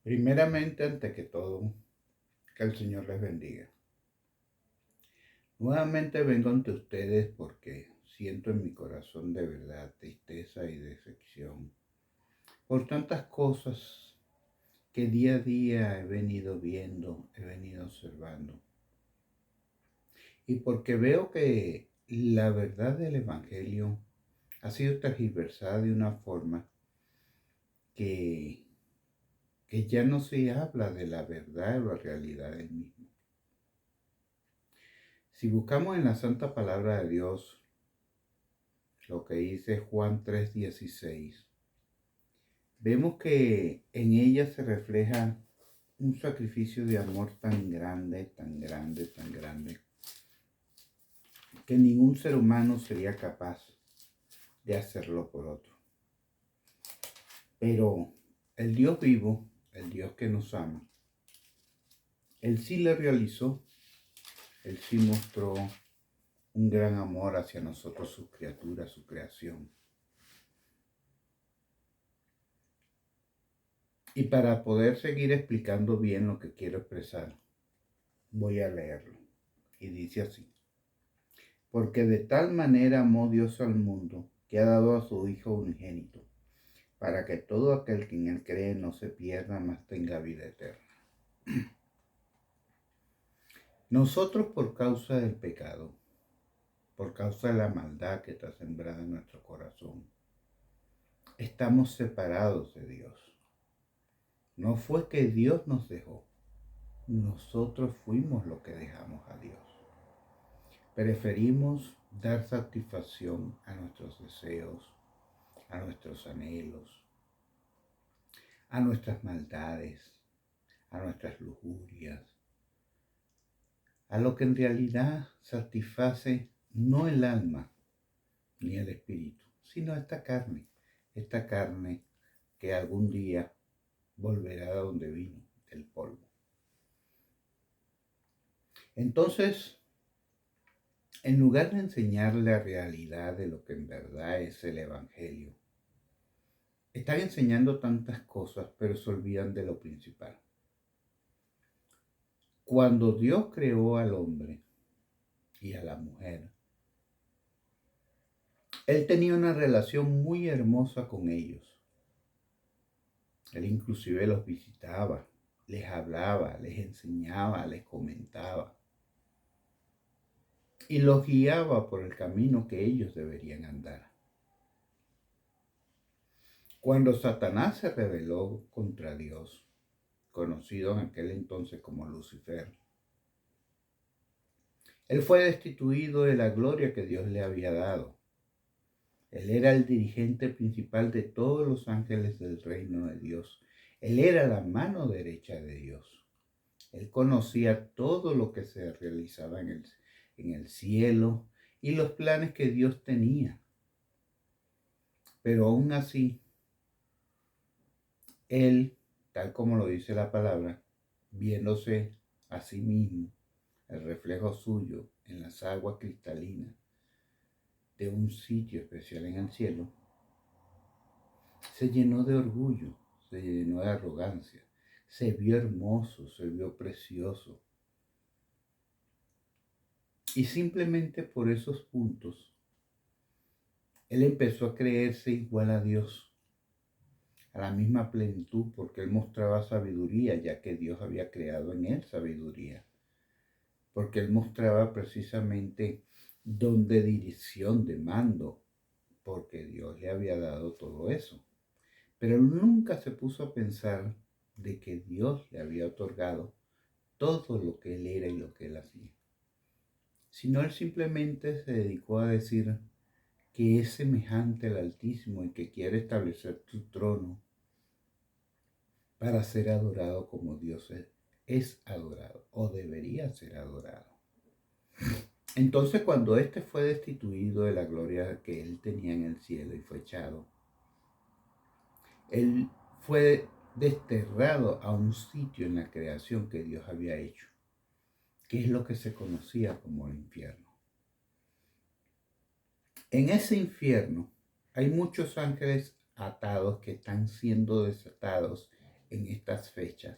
Primeramente, antes que todo, que el Señor les bendiga. Nuevamente vengo ante ustedes porque siento en mi corazón de verdad tristeza y decepción por tantas cosas que día a día he venido viendo, he venido observando. Y porque veo que la verdad del Evangelio ha sido tergiversada de una forma que, que ya no se habla de la verdad o la realidad del mismo. Si buscamos en la santa palabra de Dios lo que dice Juan 3:16, vemos que en ella se refleja un sacrificio de amor tan grande, tan grande, tan grande, que ningún ser humano sería capaz de hacerlo por otro. Pero el Dios vivo, el Dios que nos ama, Él sí le realizó, Él sí mostró un gran amor hacia nosotros, sus criaturas, su creación. Y para poder seguir explicando bien lo que quiero expresar, voy a leerlo. Y dice así: porque de tal manera amó Dios al mundo, que ha dado a su Hijo unigénito, para que todo aquel que en él cree no se pierda, mas tenga vida eterna. Nosotros, por causa del pecado, por causa de la maldad que está sembrada en nuestro corazón, estamos separados de Dios. No fue que Dios nos dejó, nosotros fuimos los que dejamos a Dios. Preferimos dar satisfacción a nuestros deseos, a nuestros anhelos, a nuestras maldades, a nuestras lujurias, a lo que en realidad satisface no el alma ni el espíritu, sino esta carne que algún día volverá de donde vino, del polvo. Entonces, en lugar de enseñar la realidad de lo que en verdad es el Evangelio, están enseñando tantas cosas, pero se olvidan de lo principal. Cuando Dios creó al hombre y a la mujer, Él tenía una relación muy hermosa con ellos. Él inclusive los visitaba, les hablaba, les enseñaba, les comentaba y los guiaba por el camino que ellos deberían andar. Cuando Satanás se rebeló contra Dios, conocido en aquel entonces como Lucifer, él fue destituido de la gloria que Dios le había dado. Él era el dirigente principal de todos los ángeles del reino de Dios. Él era la mano derecha de Dios. Él conocía todo lo que se realizaba en el cielo y los planes que Dios tenía. Pero aún así, él, tal como lo dice la palabra, viéndose a sí mismo, el reflejo suyo en las aguas cristalinas de un sitio especial en el cielo, se llenó de orgullo, se llenó de arrogancia, se vio hermoso, se vio precioso. Y simplemente por esos puntos, él empezó a creerse igual a Dios, a la misma plenitud, porque él mostraba sabiduría, ya que Dios había creado en él sabiduría. Porque él mostraba precisamente don de dirección, de mando, porque Dios le había dado todo eso. Pero él nunca se puso a pensar de que Dios le había otorgado todo lo que él era y lo que él hacía. Sino él simplemente se dedicó a decir que es semejante al Altísimo y que quiere establecer su trono para ser adorado como Dios es adorado o debería ser adorado. Entonces, cuando éste fue destituido de la gloria que él tenía en el cielo y fue echado, él fue desterrado a un sitio en la creación que Dios había hecho, que es lo que se conocía como el infierno. En ese infierno hay muchos ángeles atados que están siendo desatados en estas fechas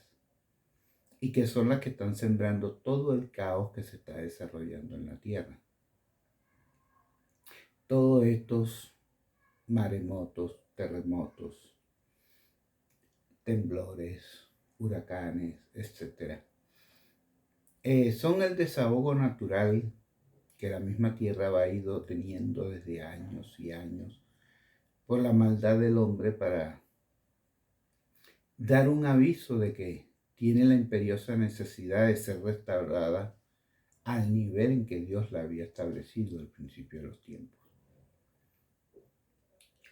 y que son las que están sembrando todo el caos que se está desarrollando en la tierra. Todos estos maremotos, terremotos, temblores, huracanes, etc. Son el desahogo natural que la misma tierra ha ido teniendo desde años y años por la maldad del hombre para dar un aviso de que tiene la imperiosa necesidad de ser restaurada al nivel en que Dios la había establecido al principio de los tiempos.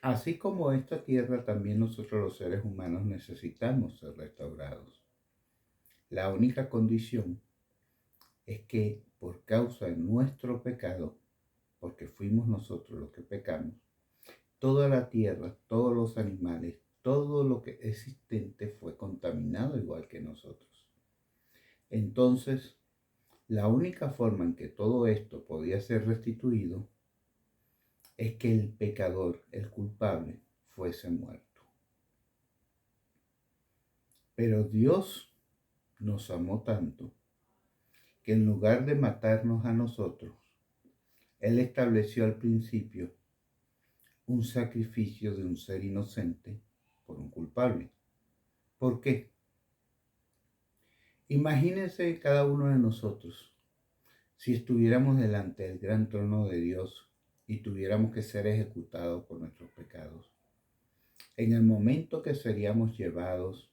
Así como esta tierra, también nosotros los seres humanos necesitamos ser restaurados. La única condición es que por causa de nuestro pecado, porque fuimos nosotros los que pecamos, toda la tierra, todos los animales, todo lo que es existente fue contaminado igual que nosotros. Entonces, la única forma en que todo esto podía ser restituido es que el pecador, el culpable, fuese muerto. Pero Dios nos amó tanto que en lugar de matarnos a nosotros, Él estableció al principio un sacrificio de un ser inocente por un culpable. ¿Por qué? Imagínense cada uno de nosotros si estuviéramos delante del gran trono de Dios y tuviéramos que ser ejecutados por nuestros pecados. En el momento que seríamos llevados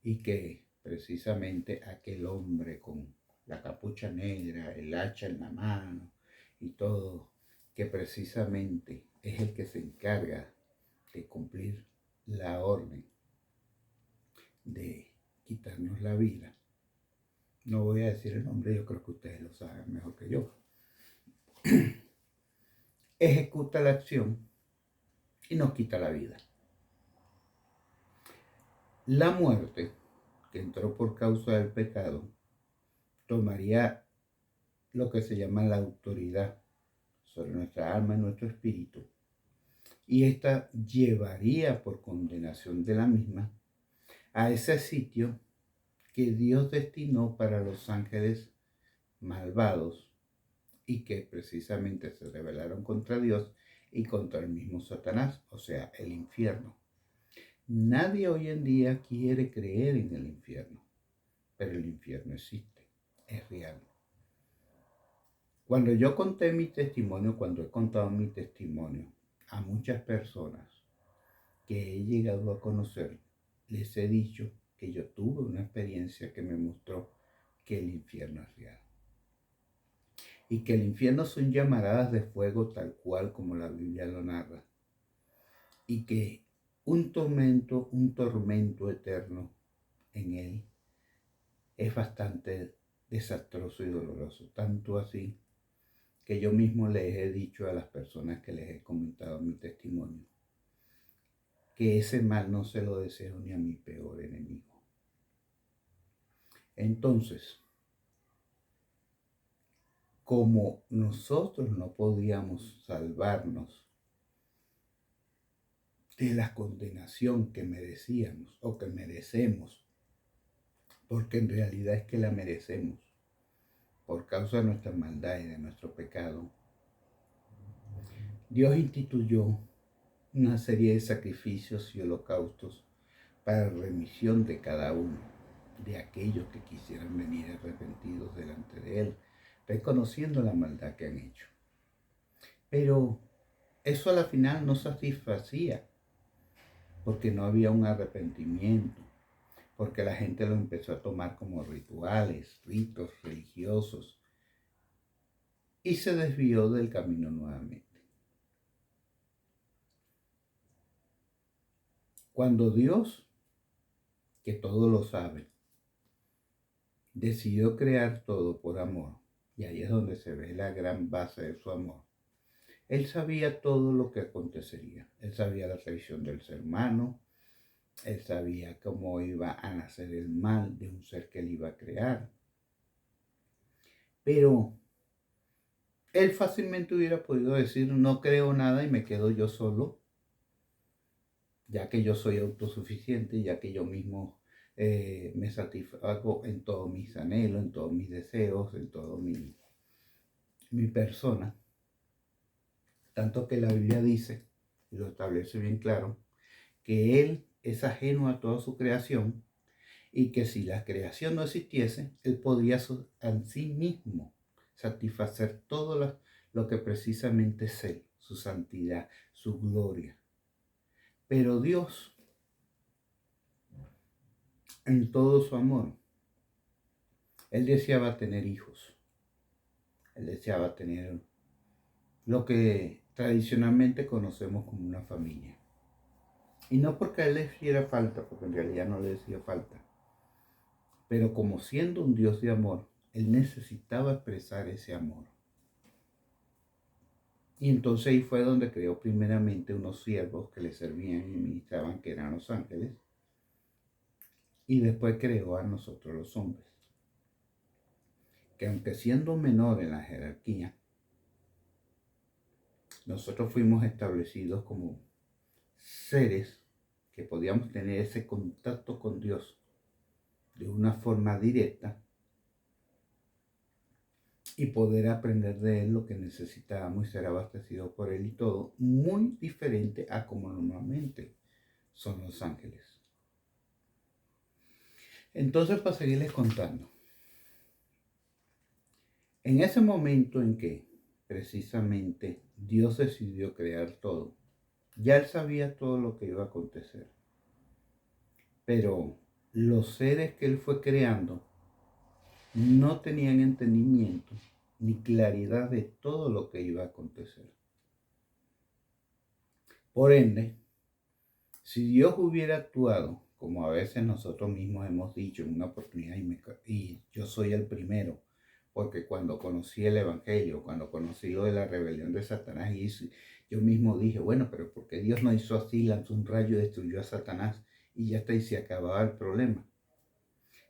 y que precisamente aquel hombre con la capucha negra, el hacha en la mano y todo, que precisamente es el que se encarga de cumplir la orden de quitarnos la vida. No voy a decir el nombre, yo creo que ustedes lo saben mejor que yo. Ejecuta la acción y nos quita la vida. La muerte, que entró por causa del pecado, tomaría lo que se llama la autoridad sobre nuestra alma y nuestro espíritu, y esta llevaría por condenación de la misma a ese sitio que Dios destinó para los ángeles malvados y que precisamente se rebelaron contra Dios y contra el mismo Satanás, o sea, el infierno. Nadie hoy en día quiere creer en el infierno, pero el infierno existe, es real. Cuando yo conté mi testimonio, cuando he contado mi testimonio a muchas personas que he llegado a conocer, les he dicho que yo tuve una experiencia que me mostró que el infierno es real. Y que el infierno son llamaradas de fuego tal cual como la Biblia lo narra. Y que un tormento eterno en él es bastante desastroso y doloroso. Tanto así que yo mismo les he dicho a las personas que les he comentado mi testimonio, que ese mal no se lo deseo ni a mi peor enemigo. Entonces, como nosotros no podíamos salvarnos de la condenación que merecíamos o que merecemos, porque en realidad es que la merecemos por causa de nuestra maldad y de nuestro pecado, Dios instituyó una serie de sacrificios y holocaustos para remisión de cada uno de aquellos que quisieran venir arrepentidos delante de Él, reconociendo la maldad que han hecho. Pero eso a la final no satisfacía, porque no había un arrepentimiento, porque la gente lo empezó a tomar como rituales, ritos religiosos, y se desvió del camino nuevamente. Cuando Dios, que todo lo sabe, decidió crear todo por amor, y ahí es donde se ve la gran base de su amor. Él sabía todo lo que acontecería. Él sabía la traición del ser humano. Él sabía cómo iba a nacer el mal de un ser que él iba a crear. Pero él fácilmente hubiera podido decir, no creo nada y me quedo yo solo. ya que yo soy autosuficiente, ya que yo mismo me satisfago en todos mis anhelos, en todos mis deseos, en toda mi persona. Tanto que la Biblia dice, y lo establece bien claro, que Él es ajeno a toda su creación y que si la creación no existiese, Él podría en sí mismo satisfacer todo lo que precisamente es Él, su santidad, su gloria. Pero Dios, en todo su amor, Él deseaba tener hijos. Él deseaba tener lo que tradicionalmente conocemos como una familia. Y no porque a Él le hiciera falta, porque en realidad no le hacía falta, pero como siendo un Dios de amor, Él necesitaba expresar ese amor. Y entonces ahí fue donde creó primeramente unos siervos que le servían y ministraban, que eran los ángeles, y después creó a nosotros los hombres, que aunque siendo menor en la jerarquía, nosotros fuimos establecidos como seres que podíamos tener ese contacto con Dios de una forma directa y poder aprender de Él lo que necesitábamos y ser abastecidos por Él y todo, muy diferente a como normalmente son los ángeles. Entonces, para seguirles contando, en ese momento en que precisamente Dios decidió crear todo, ya Él sabía todo lo que iba a acontecer, pero los seres que Él fue creando no tenían entendimiento ni claridad de todo lo que iba a acontecer. Por ende, si Dios hubiera actuado, como a veces nosotros mismos hemos dicho en una oportunidad, y yo soy el primero, porque cuando conocí el Evangelio, cuando conocí lo de la rebelión de Satanás, yo mismo dije, bueno, pero ¿por qué Dios no hizo así? Lanzó un rayo y destruyó a Satanás y ya está, y se acababa el problema.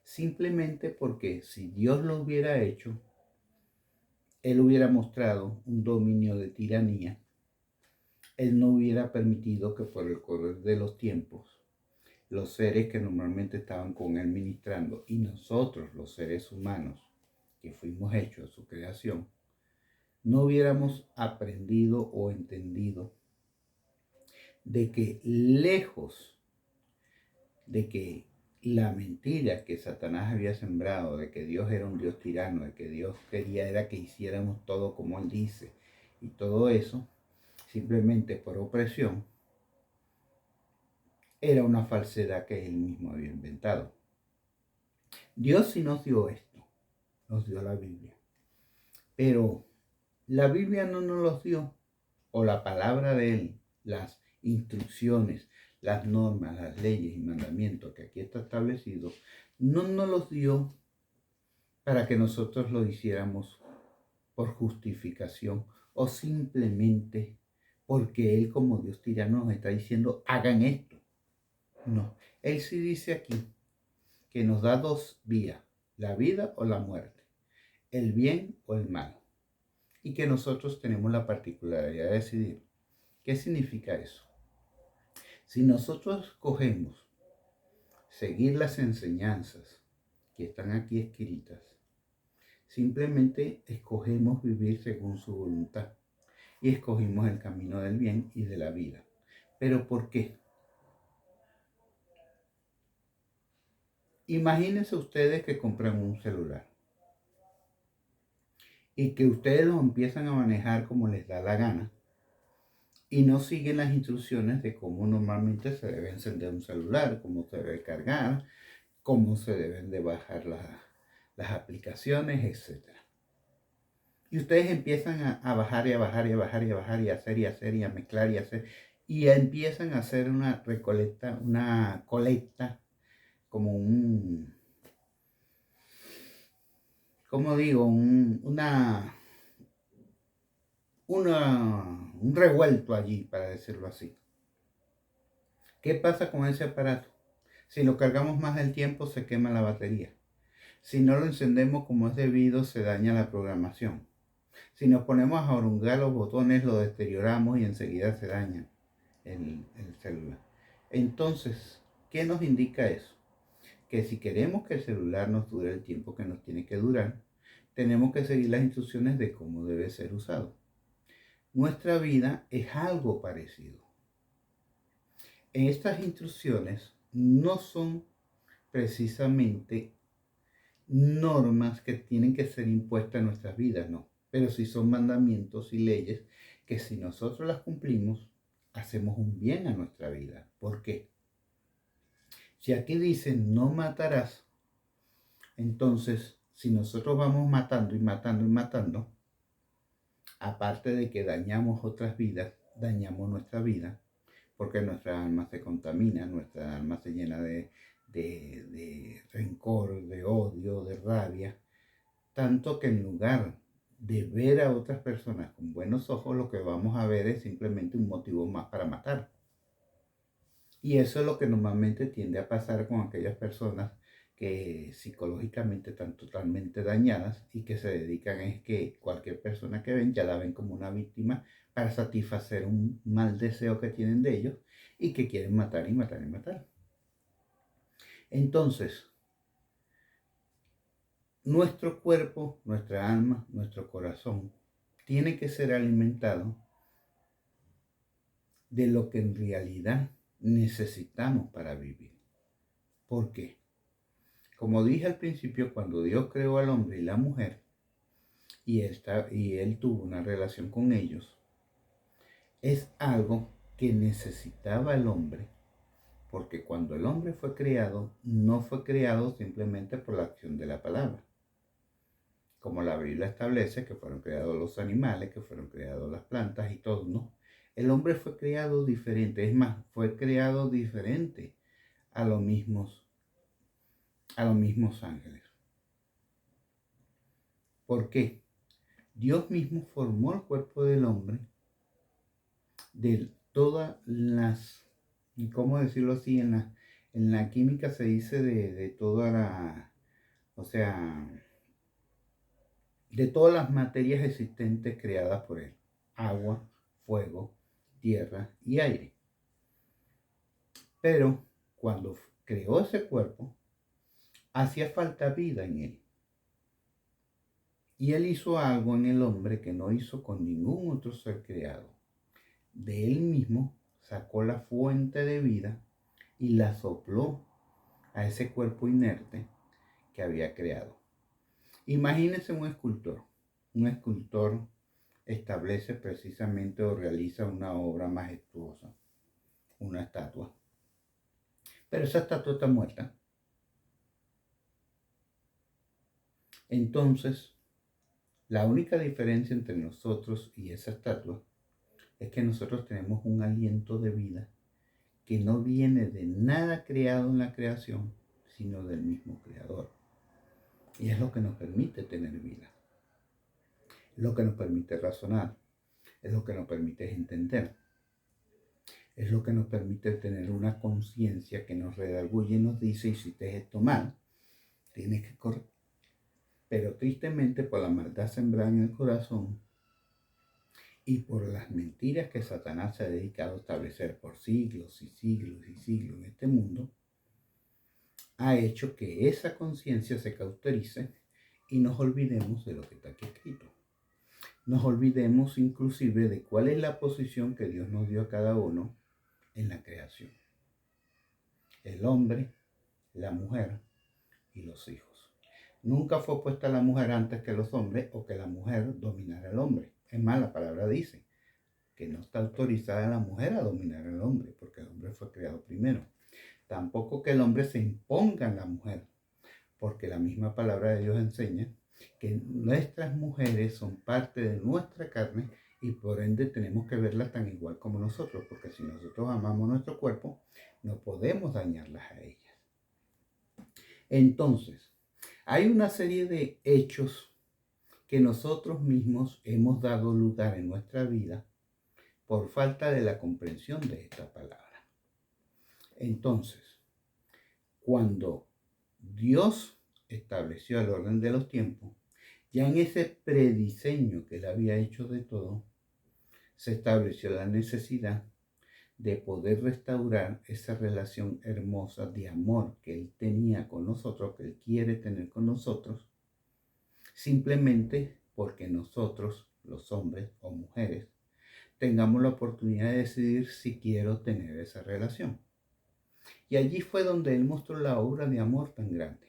Simplemente porque si Dios lo hubiera hecho, Él hubiera mostrado un dominio de tiranía. Él no hubiera permitido que por el correr de los tiempos, los seres que normalmente estaban con Él ministrando y nosotros, los seres humanos, que fuimos hechos a su creación, no hubiéramos aprendido o entendido de que lejos de que la mentira que Satanás había sembrado, de que Dios era un Dios tirano, de que Dios quería era que hiciéramos todo como Él dice, y todo eso, simplemente por opresión, era una falsedad que Él mismo había inventado. Dios sí nos dio esto, nos dio la Biblia, pero la Biblia no nos los dio, o la palabra de Él, las instrucciones, las normas, las leyes y mandamientos que aquí está establecido, no nos los dio para que nosotros lo hiciéramos por justificación o simplemente porque Él como Dios tirano nos está diciendo hagan esto. No, Él sí dice aquí que nos da dos vías, la vida o la muerte, el bien o el mal, y que nosotros tenemos la particularidad de decidir. ¿Qué significa eso? Si nosotros escogemos seguir las enseñanzas que están aquí escritas, simplemente escogemos vivir según su voluntad y escogimos el camino del bien y de la vida. ¿Pero por qué? Imagínense ustedes que compran un celular y que ustedes lo empiezan a manejar como les da la gana y no siguen las instrucciones de cómo normalmente se debe encender un celular, cómo se debe cargar, cómo se deben de bajar las aplicaciones, etc. Y ustedes empiezan a bajar y a bajar y a bajar y a bajar y a hacer y a hacer y a mezclar y a hacer. Y empiezan a hacer una colecta, como ¿cómo digo? Un revuelto allí, para decirlo así. ¿Qué pasa con ese aparato? Si lo cargamos más del tiempo, se quema la batería. Si no lo encendemos como es debido, se daña la programación. Si nos ponemos a orungar los botones, lo deterioramos y enseguida se daña el celular. Entonces, ¿qué nos indica eso? Que si queremos que el celular nos dure el tiempo que nos tiene que durar, tenemos que seguir las instrucciones de cómo debe ser usado. Nuestra vida es algo parecido. En estas instrucciones no son precisamente normas que tienen que ser impuestas en nuestras vidas, no. Pero sí son mandamientos y leyes que si nosotros las cumplimos, hacemos un bien a nuestra vida. ¿Por qué? Si aquí dice no matarás, entonces si nosotros vamos matando y matando y matando, aparte de que dañamos otras vidas, dañamos nuestra vida, porque nuestra alma se contamina, nuestra alma se llena de rencor, de odio, de rabia, tanto que en lugar de ver a otras personas con buenos ojos, lo que vamos a ver es simplemente un motivo más para matar. Y eso es lo que normalmente tiende a pasar con aquellas personas que psicológicamente están totalmente dañadas y que se dedican es que cualquier persona que ven ya la ven como una víctima para satisfacer un mal deseo que tienen de ellos y que quieren matar y matar y matar. Entonces, nuestro cuerpo, nuestra alma, nuestro corazón tiene que ser alimentado de lo que en realidad necesitamos para vivir. ¿Por qué? Como dije al principio, cuando Dios creó al hombre y la mujer, y él tuvo una relación con ellos, es algo que necesitaba el hombre, porque cuando el hombre fue creado, no fue creado simplemente por la acción de la palabra. Como la Biblia establece que fueron creados los animales, que fueron creados las plantas y todo, ¿no? El hombre fue creado diferente, es más, fue creado diferente a los mismos ángeles. ¿Por qué? Dios mismo formó el cuerpo del hombre de todas las, ¿cómo decirlo así? En la química se dice de toda la, o sea, de todas las materias existentes creadas por él. Agua, fuego, tierra y aire. Pero cuando creó ese cuerpo, hacía falta vida en él. Y él hizo algo en el hombre que no hizo con ningún otro ser creado. De él mismo sacó la fuente de vida y la sopló a ese cuerpo inerte que había creado. Imagínense un escultor. Un escultor establece precisamente o realiza una obra majestuosa, una estatua. Pero esa estatua está muerta. Entonces, la única diferencia entre nosotros y esa estatua es que nosotros tenemos un aliento de vida que no viene de nada creado en la creación, sino del mismo creador. Y es lo que nos permite tener vida. Es lo que nos permite razonar. Es lo que nos permite entender. Es lo que nos permite tener una conciencia que nos redarguye y nos dice, hiciste esto mal, tienes que corregir. Pero tristemente por la maldad sembrada en el corazón y por las mentiras que Satanás se ha dedicado a establecer por siglos y siglos y siglos en este mundo, ha hecho que esa conciencia se cauterice y nos olvidemos de lo que está aquí escrito. Nos olvidemos inclusive de cuál es la posición que Dios nos dio a cada uno en la creación. El hombre, la mujer y los hijos. Nunca fue puesta la mujer antes que los hombres o que la mujer dominara al hombre. Es más, la palabra dice que no está autorizada la mujer a dominar al hombre, porque el hombre fue creado primero. Tampoco que el hombre se imponga en la mujer, porque la misma palabra de Dios enseña que nuestras mujeres son parte de nuestra carne y por ende tenemos que verlas tan igual como nosotros, porque si nosotros amamos nuestro cuerpo, no podemos dañarlas a ellas. Entonces, hay una serie de hechos que nosotros mismos hemos dado lugar en nuestra vida por falta de la comprensión de esta palabra. Entonces, cuando Dios estableció el orden de los tiempos, ya en ese prediseño que él había hecho de todo, se estableció la necesidad de poder restaurar esa relación hermosa de amor que Él tenía con nosotros, que Él quiere tener con nosotros, simplemente porque nosotros, los hombres o mujeres, tengamos la oportunidad de decidir si quiero tener esa relación. Y allí fue donde Él mostró la obra de amor tan grande.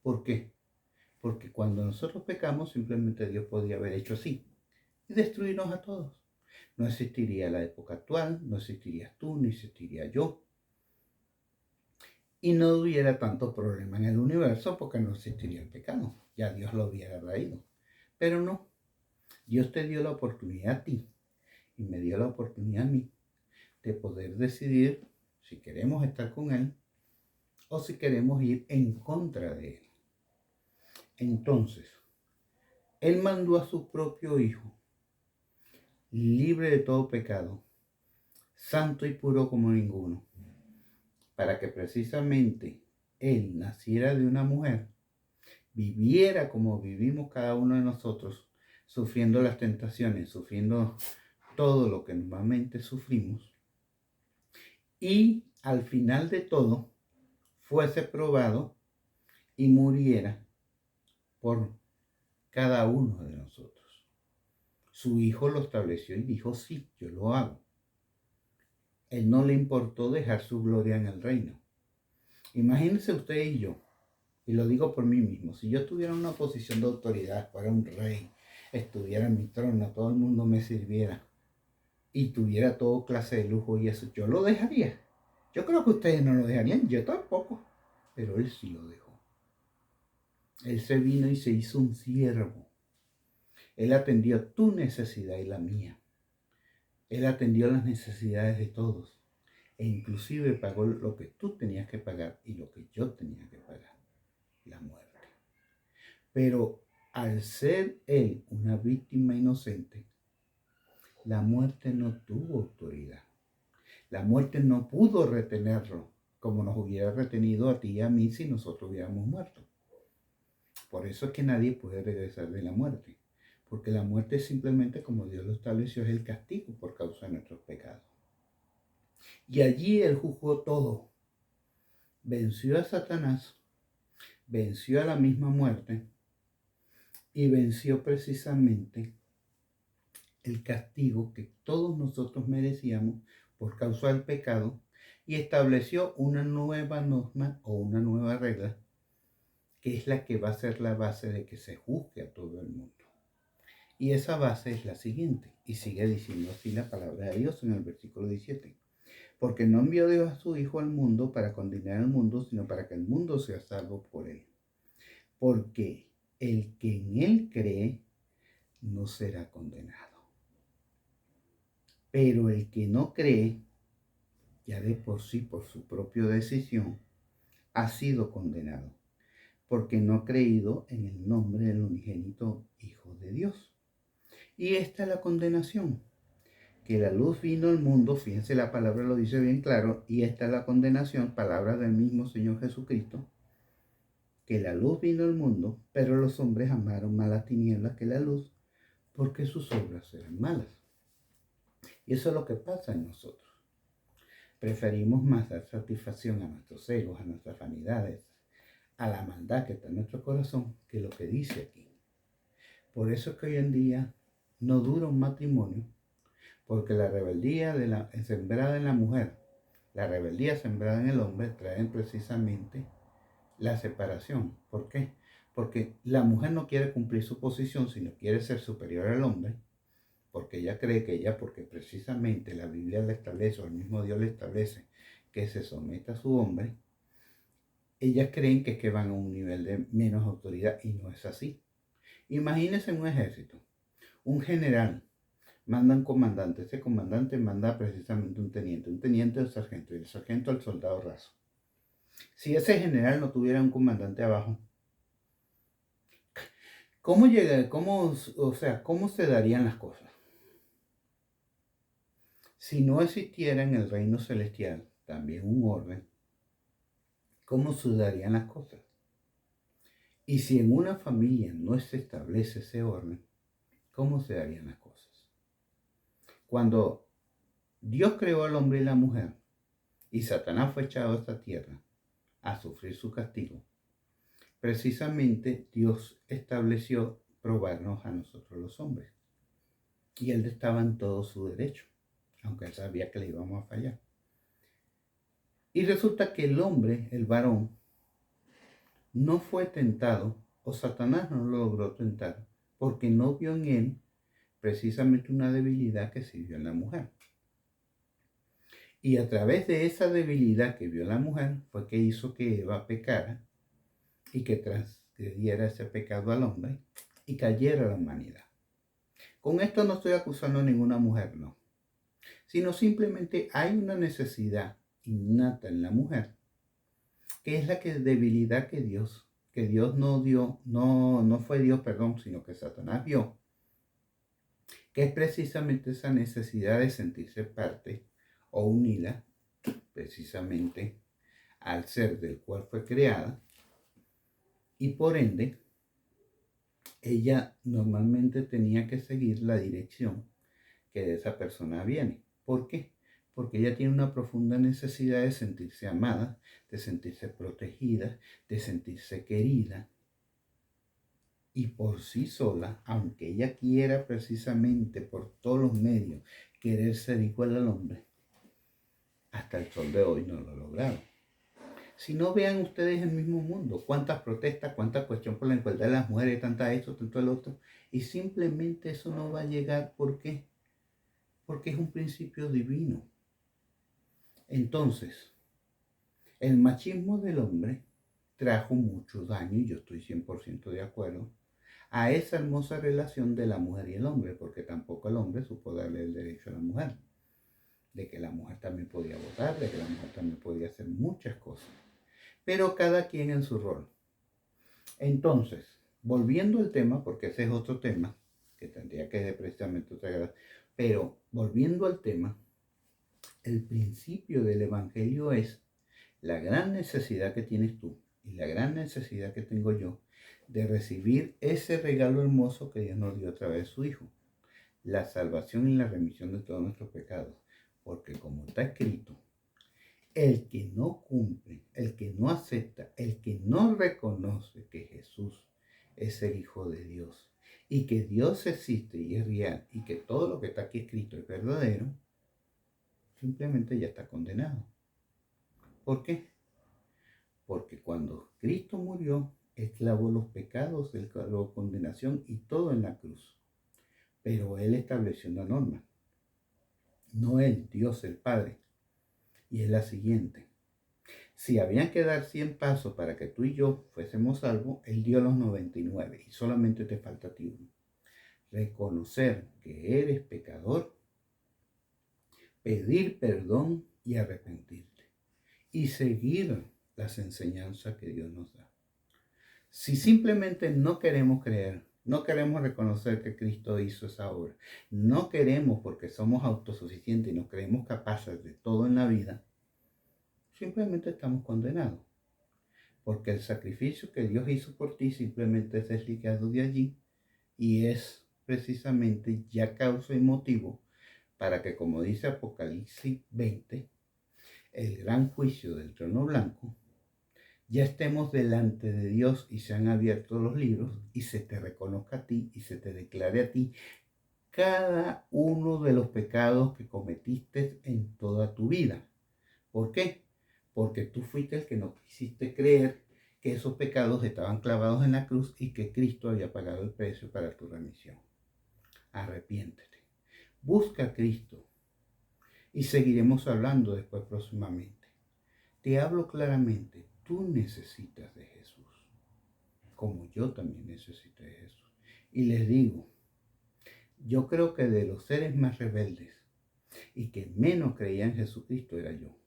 ¿Por qué? Porque cuando nosotros pecamos, simplemente Dios podía haber hecho así y destruirnos a todos. No existiría la época actual, no existirías tú, no existiría yo. Y no hubiera tanto problema en el universo porque no existiría el pecado. Ya Dios lo hubiera traído. Pero no, Dios te dio la oportunidad a ti y me dio la oportunidad a mí de poder decidir si queremos estar con Él o si queremos ir en contra de Él. Entonces, Él mandó a su propio Hijo, libre de todo pecado, santo y puro como ninguno, para que precisamente Él naciera de una mujer, viviera como vivimos cada uno de nosotros, sufriendo las tentaciones, sufriendo todo lo que normalmente sufrimos, y al final de todo fuese probado y muriera por cada uno de nosotros. Su Hijo lo estableció y dijo, sí, yo lo hago. Él no le importó dejar su gloria en el reino. Imagínense usted y yo, y lo digo por mí mismo, si yo estuviera en una posición de autoridad, fuera un rey, estuviera en mi trono, todo el mundo me sirviera y tuviera todo clase de lujo y eso, yo lo dejaría. Yo creo que ustedes no lo dejarían, yo tampoco, pero Él sí lo dejó. Él se vino y se hizo un siervo. Él atendió tu necesidad y la mía. Él atendió las necesidades de todos. E inclusive pagó lo que tú tenías que pagar y lo que yo tenía que pagar. La muerte. Pero al ser Él una víctima inocente, la muerte no tuvo autoridad. La muerte no pudo retenerlo como nos hubiera retenido a ti y a mí si nosotros hubiéramos muerto. Por eso es que nadie puede regresar de la muerte. Porque la muerte es simplemente, como Dios lo estableció, es el castigo por causa de nuestros pecados. Y allí Él juzgó todo. Venció a Satanás, venció a la misma muerte y venció precisamente el castigo que todos nosotros merecíamos por causa del pecado y estableció una nueva norma o una nueva regla que es la que va a ser la base de que se juzgue a todo el mundo. Y esa base es la siguiente, y sigue diciendo así la palabra de Dios en el versículo 17. Porque no envió Dios a su Hijo al mundo para condenar al mundo, sino para que el mundo sea salvo por él. Porque el que en él cree no será condenado. Pero el que no cree, ya de por sí, por su propia decisión, ha sido condenado, porque no ha creído en el nombre del unigénito Hijo de Dios. Y esta es la condenación, que la luz vino al mundo, fíjense la palabra lo dice bien claro, y esta es la condenación, palabra del mismo Señor Jesucristo, que la luz vino al mundo, pero los hombres amaron más las tinieblas que la luz, porque sus obras eran malas. Y eso es lo que pasa en nosotros. Preferimos más dar satisfacción a nuestros egos, a nuestras vanidades, a la maldad que está en nuestro corazón, que lo que dice aquí. Por eso es que hoy en día no dura un matrimonio, porque la rebeldía sembrada en la mujer, la rebeldía sembrada en el hombre, traen precisamente la separación. ¿Por qué? Porque la mujer no quiere cumplir su posición, sino quiere ser superior al hombre, porque ella cree que porque precisamente la Biblia le establece, o el mismo Dios le establece, que se someta a su hombre, ellas creen que van a un nivel de menos autoridad y no es así. Imagínense en un ejército, un general manda un comandante, ese comandante manda precisamente un teniente al sargento y el sargento al soldado raso. Si ese general no tuviera un comandante abajo, ¿cómo se darían las cosas? Si no existiera en el reino celestial también un orden, ¿cómo se darían las cosas? Y si en una familia no se establece ese orden, ¿cómo se darían las cosas? Cuando Dios creó al hombre y la mujer y Satanás fue echado a esta tierra a sufrir su castigo. Precisamente Dios estableció probarnos a nosotros los hombres. Y él estaba en todo su derecho, aunque él sabía que le íbamos a fallar. Y resulta que el hombre, el varón, no fue tentado, o Satanás no lo logró tentar, porque no vio en él precisamente una debilidad que sí vio en la mujer. Y a través de esa debilidad que vio la mujer fue que hizo que Eva pecara y que transgrediera ese pecado al hombre y cayera la humanidad. Con esto no estoy acusando a ninguna mujer, no, sino simplemente hay una necesidad innata en la mujer, que es la debilidad que Dios no dio, no fue Dios, perdón, sino que Satanás vio, que es precisamente esa necesidad de sentirse parte o unida precisamente al ser del cual fue creada, y por ende ella normalmente tenía que seguir la dirección que de esa persona viene. ¿Por qué? Porque ella tiene una profunda necesidad de sentirse amada, de sentirse protegida, de sentirse querida. Y por sí sola, aunque ella quiera precisamente por todos los medios querer ser igual al hombre, hasta el sol de hoy no lo ha logrado. Si no, vean ustedes el mismo mundo, cuántas protestas, cuánta cuestión por la igualdad de las mujeres, tanta esto, tanto el otro, y simplemente eso no va a llegar. ¿Por qué? Porque es un principio divino. Entonces, el machismo del hombre trajo mucho daño, y yo estoy 100% de acuerdo, a esa hermosa relación de la mujer y el hombre, porque tampoco el hombre supo darle el derecho a la mujer, de que la mujer también podía votar, de que la mujer también podía hacer muchas cosas, pero cada quien en su rol. Entonces, volviendo al tema, porque ese es otro tema, que tendría que ser precisamente otra cosa, pero volviendo al tema, el principio del Evangelio es la gran necesidad que tienes tú y la gran necesidad que tengo yo de recibir ese regalo hermoso que Dios nos dio a través de su Hijo, la salvación y la remisión de todos nuestros pecados. Porque como está escrito, el que no cumple, el que no acepta, el que no reconoce que Jesús es el Hijo de Dios y que Dios existe y es real y que todo lo que está aquí escrito es verdadero, simplemente ya está condenado. ¿Por qué? Porque cuando Cristo murió, Él clavó los pecados, Él clavó condenación y todo en la cruz. Pero Él estableció una norma. No Él, Dios el Padre. Y es la siguiente. Si habían que dar 100 pasos para que tú y yo fuésemos salvos, Él dio los 99 y solamente te falta a ti uno. Reconocer que eres pecador, pedir perdón y arrepentirte. Y seguir las enseñanzas que Dios nos da. Si simplemente no queremos creer, no queremos reconocer que Cristo hizo esa obra, no queremos porque somos autosuficientes y nos creemos capaces de todo en la vida, simplemente estamos condenados. Porque el sacrificio que Dios hizo por ti simplemente es desligado de allí y es precisamente ya causa y motivo para que, como dice Apocalipsis 20, el gran juicio del trono blanco, ya estemos delante de Dios y se han abierto los libros y se te reconozca a ti y se te declare a ti cada uno de los pecados que cometiste en toda tu vida. ¿Por qué? Porque tú fuiste el que no quisiste creer que esos pecados estaban clavados en la cruz y que Cristo había pagado el precio para tu remisión. Arrepiéntete. Busca a Cristo y seguiremos hablando después próximamente. Te hablo claramente. Tú necesitas de Jesús, como yo también necesito de Jesús. Y les digo, yo creo que de los seres más rebeldes y que menos creía en Jesucristo era yo.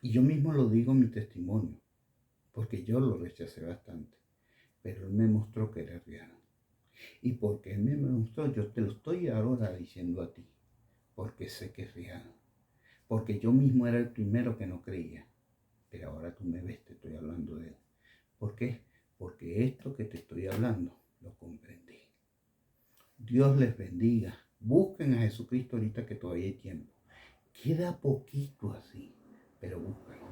Y yo mismo lo digo en mi testimonio, porque yo lo rechacé bastante, pero Él me mostró que era real. Y porque Él me mostró, yo te lo estoy ahora diciendo a ti, porque sé que es real. Porque yo mismo era el primero que no creía. Pero ahora tú me ves, te estoy hablando de Él. ¿Por qué? Porque esto que te estoy hablando lo comprendí. Dios les bendiga. Busquen a Jesucristo ahorita que todavía hay tiempo. Queda poquito así, pero búscalo.